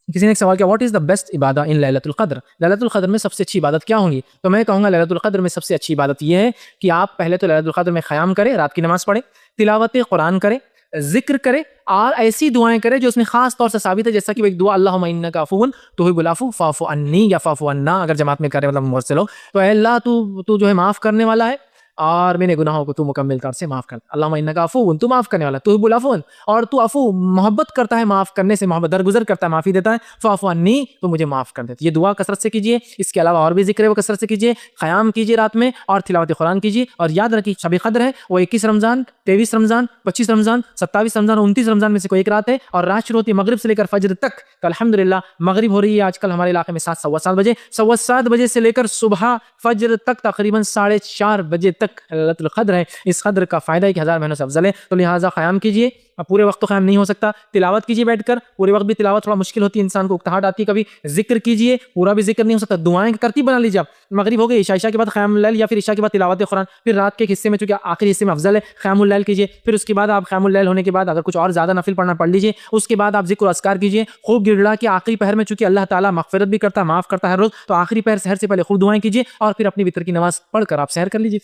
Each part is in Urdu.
کسی نے ایک سوال کیا واٹ از دا بیسٹ عبادہ ان لیلۃ القدر، لیلۃ القدر میں سب سے اچھی عبادت کیا ہوں گی؟ تو میں کہوں گا لیلۃ القدر میں سب سے اچھی عبادت یہ ہے کہ آپ پہلے تو لیلۃ القدر میں قیام کریں، رات کی نماز پڑھیں، تلاوت قرآن کریں، ذکر کرے اور ایسی دعائیں کرے جو اس میں خاص طور سے ثابت ہے، جیسا کہ وہ ایک دعا اللہم انک عفو تحب العفو فاعف عنی یا فاعف عنا، اگر جماعت میں کرے مطلب مرسل ہو تو اے اللہ تو جو ہے معاف کرنے والا ہے اور میرے گناہوں کو تو مکمل طور سے معاف کر، اللہم انک عفو، تو معاف کرنے والا، تحب العفو، اور تو عفو محبت کرتا ہے، معاف کرنے سے محبت درگزر کرتا ہے، معافی دیتا ہے، فاعف عنی تو مجھے معاف کر دیتا ہے۔ یہ دعا کثرت سے کیجیے، اس کے علاوہ اور بھی ذکر ہے وہ کثرت سے کیجیے، قیام کیجیے رات میں اور تلاوت قرآن کیجیے، اور یاد رکھیے شب قدر ہے وہ 21 رمضان 23 رمضان 25 رمضان 27 رمضان 29 رمضان میں سے کوئی ایک رات ہے، اور رات شروع ہوتی ہے مغرب سے لے کر فجر تک۔ تو الحمدللہ مغرب ہو رہی ہے آج کل ہمارے علاقے میں 7 سوا 7 بجے، 7:15 بجے سے لے کر صبح فجر تک تقریباً 4:30 بجے تک لیلۃ القدر ہے۔ اس قدر کا فائدہ ہے کہ 1000 مہینوں سے افضل ہے، تو لہٰذا قیام کیجیے۔ پورے وقت تو قیام نہیں ہو سکتا، تلاوت کیجیے بیٹھ کر، پورے وقت بھی تلاوت تھوڑا مشکل ہوتی ہے، انسان کو اکتاہٹ آتی ہے کبھی، ذکر کیجیے، پورا بھی ذکر نہیں ہو سکتا، دعائیں کی ترتیب بنا لیجیے آپ، مغرب ہو گئی، عشاء کے بعد قیام اللیل یا پھر عشاء کے بعد تلاوت قرآن، پھر رات کے ایک حصے میں چونکہ آخری حصے میں افضل ہے قیام اللیل کیجیے، پھر اس کے بعد آپ قیام اللیل ہونے کے بعد اگر کچھ اور زیادہ نفل پڑھنا پڑھ لیجیے، اس کے بعد آپ ذکر و اذکار کیجیے، خوب گڑ گڑا کے آخری پہر میں چونکہ اللہ تعالیٰ مغفرت بھی کرتا ہے، معاف کرتا ہے ہر روز، تو آخری پہر سحر سے پہلے خوب دعائیں کیجیے، اور پھر اپنی وتر کی نماز پڑھ کر آپ سحر کر لیجیے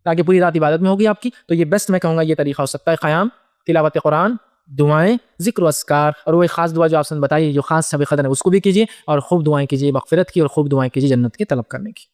تاکہ پوری رات عبادت میں ہوگی آپ کی۔ تو یہ بیسٹ میں کہوں گا یہ طریقہ ہو سکتا ہے، قیام، تلاوت قرآن، دعائیں، ذکر و اذکار، اور وہ ایک خاص دعا جو آپ نے بتائی جو خاص شب قدر ہے اس کو بھی کیجیے، اور خوب دعائیں کیجیے مغفرت کی، اور خوب دعائیں کیجیے جنت کے طلب کرنے کی۔